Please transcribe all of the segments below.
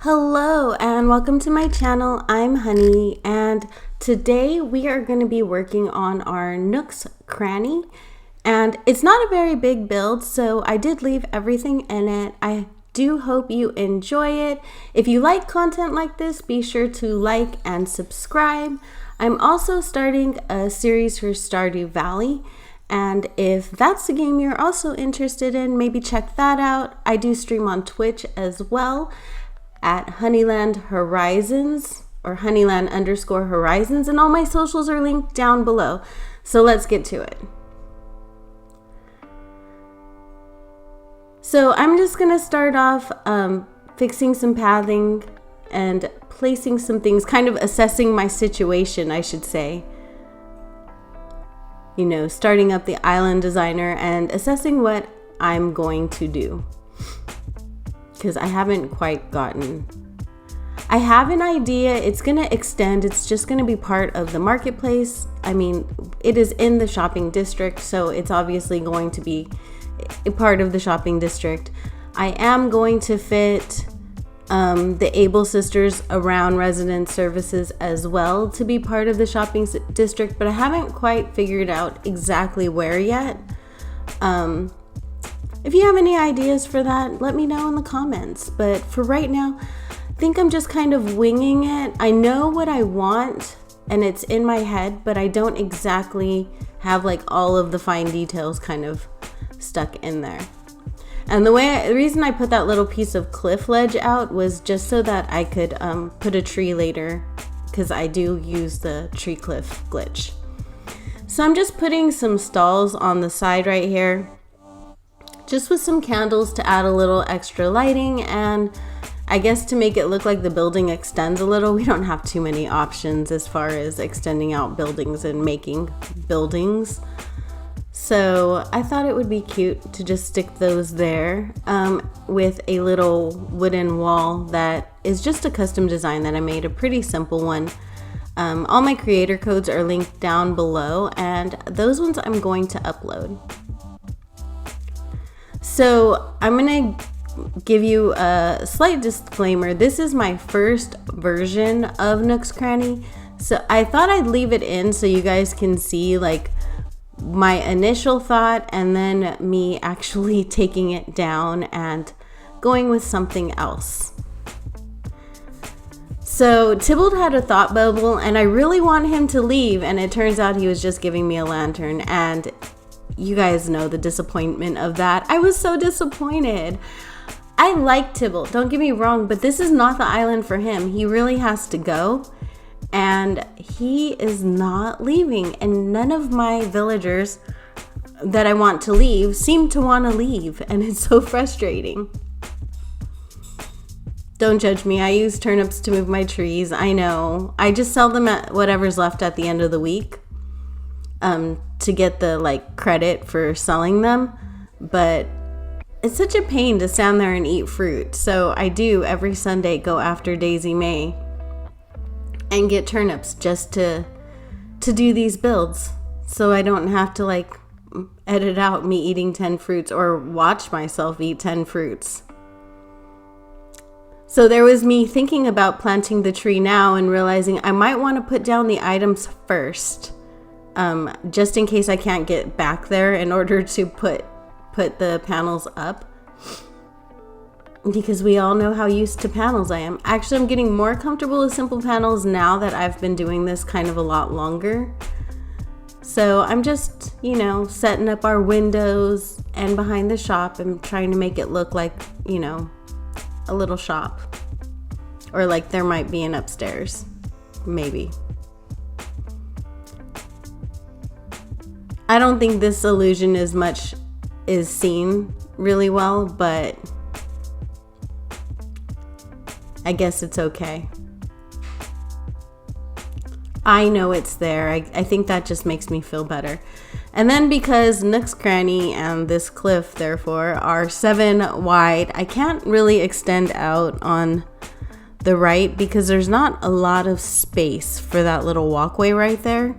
Hello and welcome to my channel. I'm Honey and today we are going to be working on our Nook's Cranny, and it's not a very big build, so I did leave everything in it. I do hope you enjoy it. If you like content like this, be sure to like and subscribe. I'm also starting a series for Stardew Valley, and if that's the game you're also interested in, maybe check that out. I do stream on Twitch as well at Honeyland Horizons or Honeyland_Horizons, and all my socials are linked down below. So let's get to it. So I'm just gonna start off fixing some pathing and placing some things, kind of assessing my situation, I should say. You know, starting up the island designer and assessing what I'm going to do, because I haven't quite gotten. I have an idea. It's gonna extend. It's just gonna be part of the marketplace. I mean, it is in the shopping district, so it's obviously going to be a part of the shopping district. I am going to fit the Able Sisters around resident services as well to be part of the shopping district, but I haven't quite figured out exactly where yet. If you have any ideas for that, let me know in the comments. But for right now, I think I'm just kind of winging it. I know what I want and it's in my head, but I don't exactly have like all of the fine details kind of stuck in there. And the reason I put that little piece of cliff ledge out was just so that I could put a tree later, because I do use the tree cliff glitch. So I'm just putting some stalls on the side right here, just with some candles to add a little extra lighting, and I guess to make it look like the building extends a little. We don't have too many options as far as extending out buildings and making buildings. So I thought it would be cute to just stick those there with a little wooden wall that is just a custom design that I made, a pretty simple one. All my creator codes are linked down below, and those ones I'm going to upload. So I'm gonna give you a slight disclaimer. This is my first version of Nook's Cranny, so I thought I'd leave it in so you guys can see like my initial thought and then me actually taking it down and going with something else. So Tybalt had a thought bubble and I really want him to leave, and it turns out he was just giving me a lantern, and you guys know the disappointment of that. I was so disappointed. I like Tybalt, don't get me wrong, but this is not the island for him. He really has to go, and he is not leaving, and none of my villagers that I want to leave seem to want to leave, and it's so frustrating. Don't judge me. I use turnips to move my trees. I know. I just sell them at whatever's left at the end of the week to get the like credit for selling them, but it's such a pain to stand there and eat fruit. So I do every Sunday go after Daisy May and get turnips just to do these builds, so I don't have to like edit out me eating 10 fruits or watch myself eat 10 fruits. So there was me thinking about planting the tree now and realizing I might want to put down the items first, just in case I can't get back there in order to put the panels up, because we all know how used to panels I am. Actually, I'm getting more comfortable with simple panels now that I've been doing this kind of a lot longer. So I'm just, you know, setting up our windows and behind the shop and trying to make it look like, you know, a little shop, or like there might be an upstairs, maybe. I don't think this illusion is seen really well, but I guess it's okay. I know it's there. I think that just makes me feel better. And then because Nook's Cranny and this cliff, therefore, are 7 wide, I can't really extend out on the right because there's not a lot of space for that little walkway right there.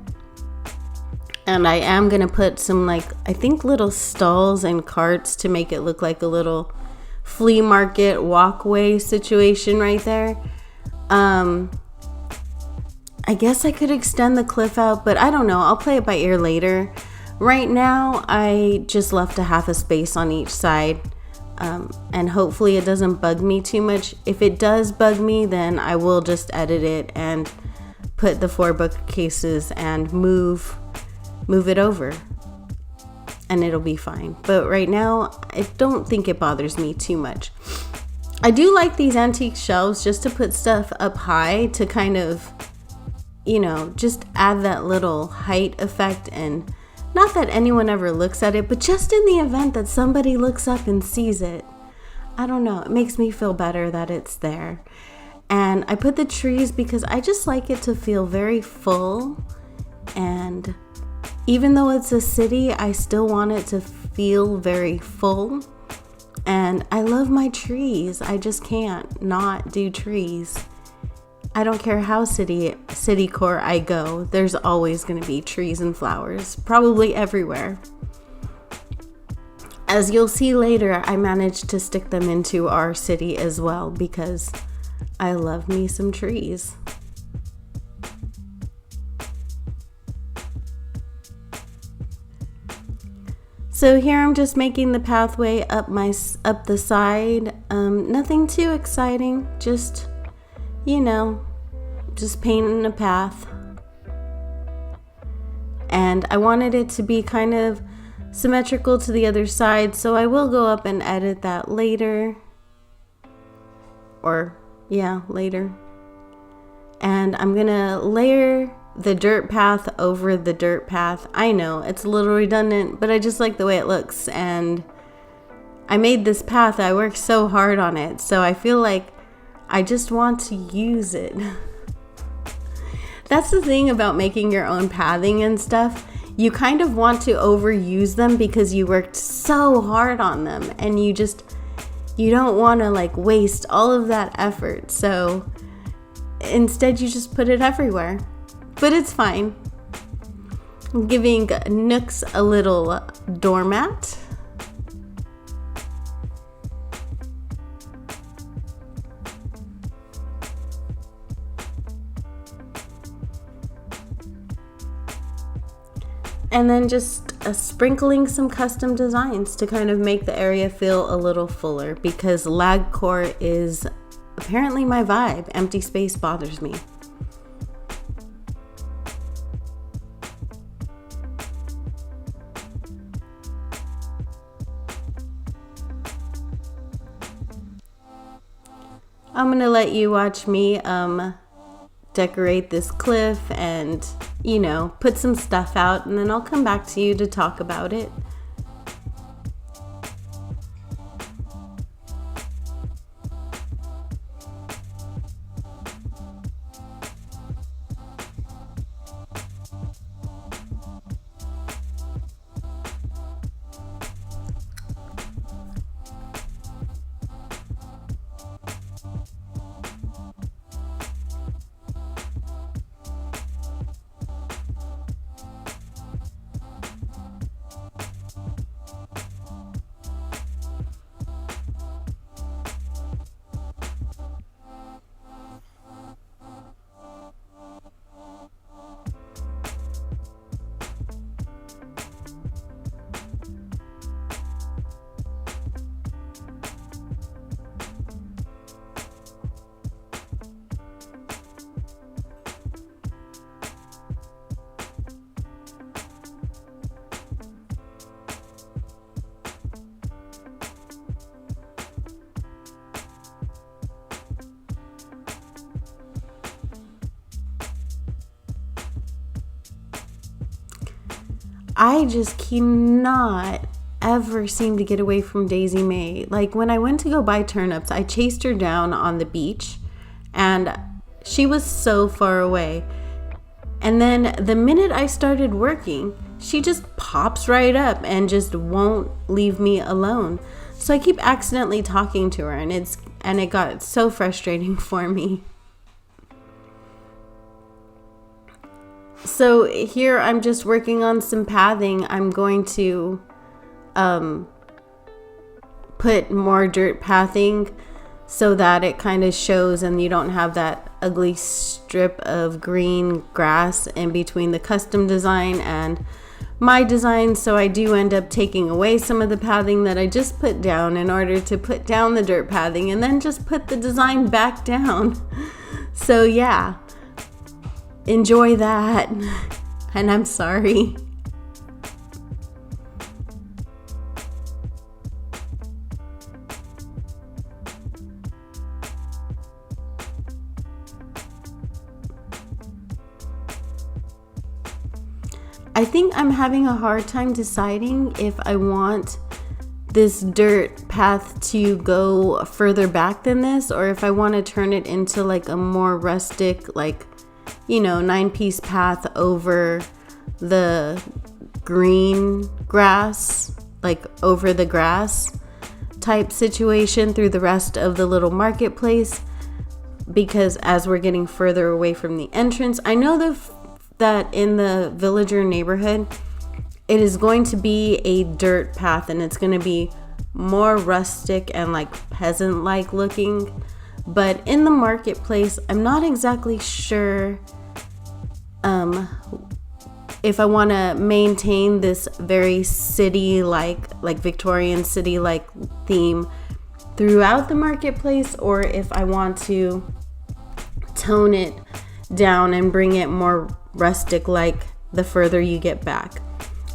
And I am going to put some, like, I think little stalls and carts to make it look like a little flea market walkway situation right there. I guess I could extend the cliff out, but I don't know. I'll play it by ear later. Right now, I just left a half a space on each side, and hopefully it doesn't bug me too much. If it does bug me, then I will just edit it and put the 4 bookcases and move it over, and it'll be fine. But right now, I don't think it bothers me too much. I do like these antique shelves just to put stuff up high to kind of, just add that little height effect. And not that anyone ever looks at it, but just in the event that somebody looks up and sees it, I don't know, it makes me feel better that it's there. And I put the trees because I just like it to feel very full. And even though it's a city, I still want it to feel very full. And I love my trees. I just can't not do trees. I don't care how city core I go, there's always going to be trees and flowers, probably everywhere. As you'll see later, I managed to stick them into our city as well because I love me some trees. So here I'm just making the pathway up the side. Nothing too exciting, just painting a path. And I wanted it to be kind of symmetrical to the other side, so I will go up and edit that later. Later. And I'm gonna layer the dirt path over the dirt path. I know it's a little redundant, but I just like the way it looks. And I made this path, I worked so hard on it, so I feel like I just want to use it. That's the thing about making your own pathing and stuff. You kind of want to overuse them because you worked so hard on them, and you don't want to waste all of that effort. So instead you just put it everywhere. But it's fine. I'm giving Nooks a little doormat. And then just sprinkling some custom designs to kind of make the area feel a little fuller, because lag core is apparently my vibe. Empty space bothers me. I'm gonna let you watch me decorate this cliff and put some stuff out, and then I'll come back to you to talk about it. I just cannot ever seem to get away from Daisy May. When I went to go buy turnips, I chased her down on the beach and she was so far away. And then the minute I started working, she just pops right up and just won't leave me alone. So I keep accidentally talking to her, and it got so frustrating for me. So here I'm just working on some pathing. I'm going to put put more dirt pathing so that it kind of shows and you don't have that ugly strip of green grass in between the custom design and my design. So I do end up taking away some of the pathing that I just put down in order to put down the dirt pathing and then just put the design back down. So yeah, enjoy that. And I'm sorry. I think I'm having a hard time deciding if I want this dirt path to go further back than this, or if I want to turn it into like a more rustic, like, you know, 9-piece path over the green grass, like over the grass type situation through the rest of the little marketplace. Because as we're getting further away from the entrance, I know that in the villager neighborhood, it is going to be a dirt path and it's going to be more rustic and like peasant-like looking. But in the marketplace, I'm not exactly sure if I want to maintain this very city-like, like Victorian city-like theme throughout the marketplace, or if I want to tone it down and bring it more rustic like the further you get back.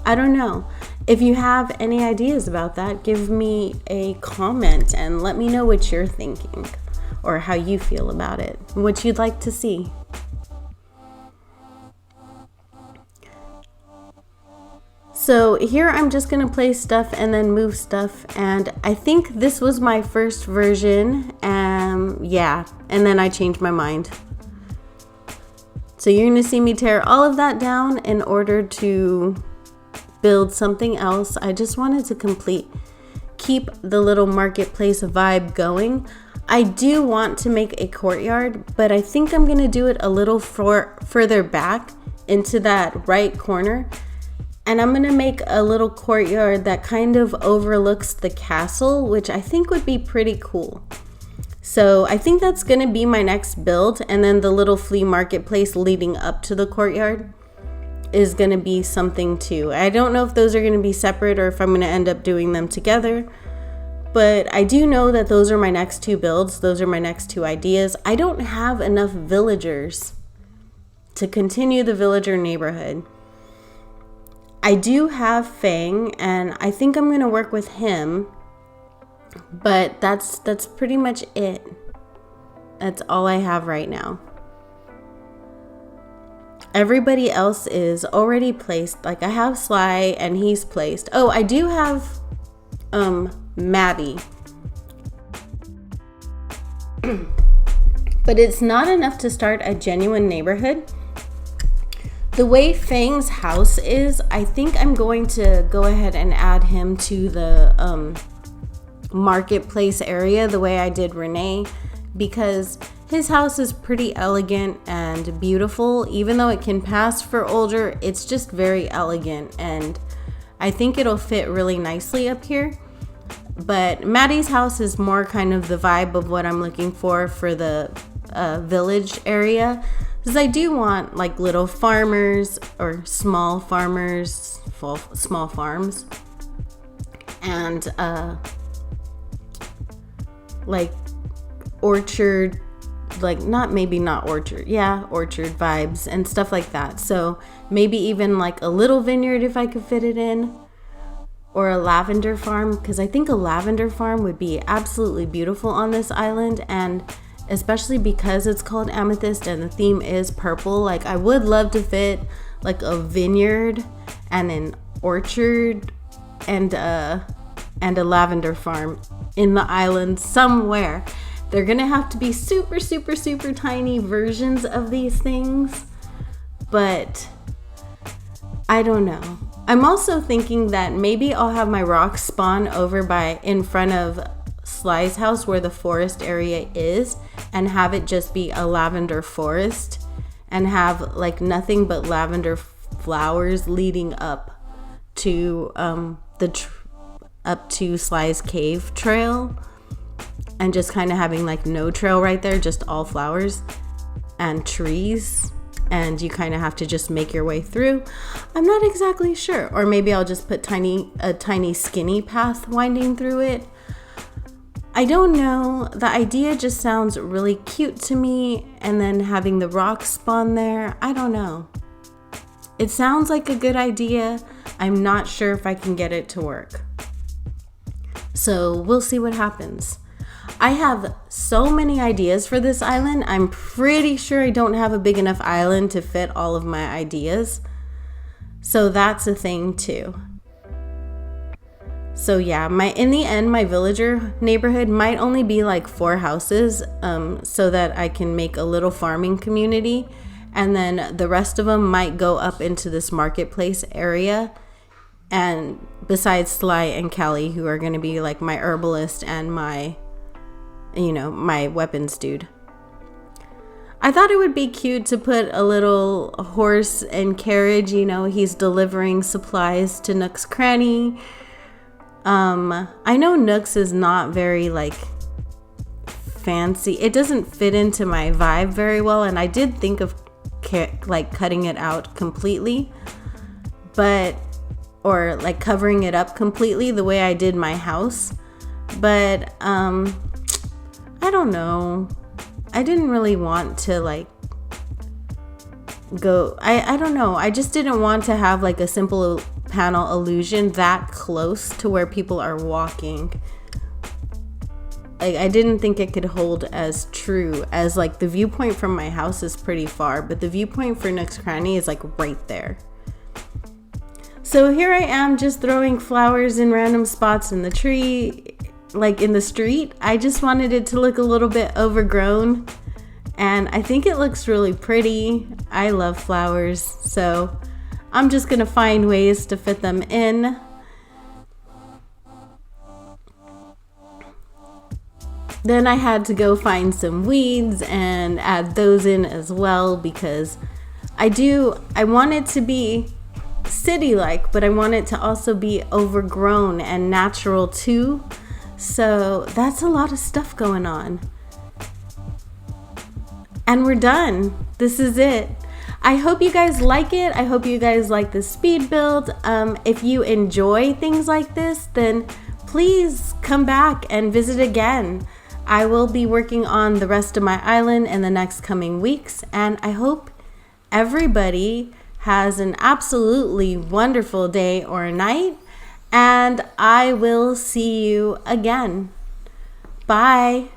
I don't know. If you have any ideas about that, give me a comment and let me know what you're thinking or how you feel about it, what you'd like to see. So here I'm just going to place stuff and then move stuff, and I think this was my first version, yeah, and then I changed my mind. So you're going to see me tear all of that down in order to build something else. I just wanted to keep the little marketplace vibe going. I do want to make a courtyard, but I think I'm going to do it a little further back into that right corner. And I'm going to make a little courtyard that kind of overlooks the castle, which I think would be pretty cool. So I think that's going to be my next build. And then the little flea marketplace leading up to the courtyard is going to be something too. I don't know if those are going to be separate or if I'm going to end up doing them together. But I do know that those are my next two builds. Those are my next two ideas. I don't have enough villagers to continue the villager neighborhood. I do have Fang, and I think I'm going to work with him. But that's pretty much it. That's all I have right now. Everybody else is already placed. Like I have Sly and he's placed. Oh, I do have Maddie. But it's not enough to start a genuine neighborhood. The way Fang's house is, I think I'm going to go ahead and add him to the marketplace area the way I did Renee, because his house is pretty elegant and beautiful. Even though it can pass for older, it's just very elegant, and I think it'll fit really nicely up here. But Maddie's house is more kind of the vibe of what I'm looking for the village area, because I do want like little farmers or small farmers, small farms, and like orchard, like orchard vibes and stuff like that. So maybe even like a little vineyard if I could fit it in, or a lavender farm, because I think a lavender farm would be absolutely beautiful on this island, and especially because it's called Amethyst and the theme is purple. Like I would love to fit like a vineyard and an orchard and a lavender farm in the island somewhere. They're gonna have to be super, super, super tiny versions of these things, but I don't know. I'm also thinking that maybe I'll have my rocks spawn over in front of Sly's house where the forest area is, and have it just be a lavender forest and have like nothing but lavender flowers leading up to up to Sly's Cave trail and just kind of having like no trail right there, just all flowers and trees, and you kind of have to just make your way through. I'm not exactly sure. Or maybe I'll just put a tiny skinny path winding through it. I don't know. The idea just sounds really cute to me, and then having the rocks spawn there, I don't know. It sounds like a good idea. I'm not sure if I can get it to work. So we'll see what happens. I have so many ideas for this island. I'm pretty sure I don't have a big enough island to fit all of my ideas. So that's a thing too. So yeah, in the end, my villager neighborhood might only be like 4 houses, so that I can make a little farming community. And then the rest of them might go up into this marketplace area. And besides Sly and Callie, who are going to be like my herbalist and my weapons dude. I thought it would be cute to put a little horse and carriage. He's delivering supplies to Nook's Cranny. I know Nook's is not very like fancy. It doesn't fit into my vibe very well, and I did think of cutting it out completely, or like covering it up completely the way I did my house. But I don't know. I didn't really want to like go. I don't know. I just didn't want to have like a simple panel illusion that close to where people are walking. I didn't think it could hold as true as like the viewpoint from my house is pretty far, but the viewpoint for Nook's Cranny is like right there. So here I am just throwing flowers in random spots in the tree, like in the street. I just wanted it to look a little bit overgrown, and I think it looks really pretty. I love flowers, so I'm just gonna find ways to fit them in. Then I had to go find some weeds and add those in as well, because I want it to be city-like, but I want it to also be overgrown and natural too. So that's a lot of stuff going on. And we're done. This is it. I hope you guys like it. I hope you guys like the speed build. If you enjoy things like this, then please come back and visit again. I will be working on the rest of my island in the next coming weeks, and I hope everybody has an absolutely wonderful day or night, and I will see you again. Bye.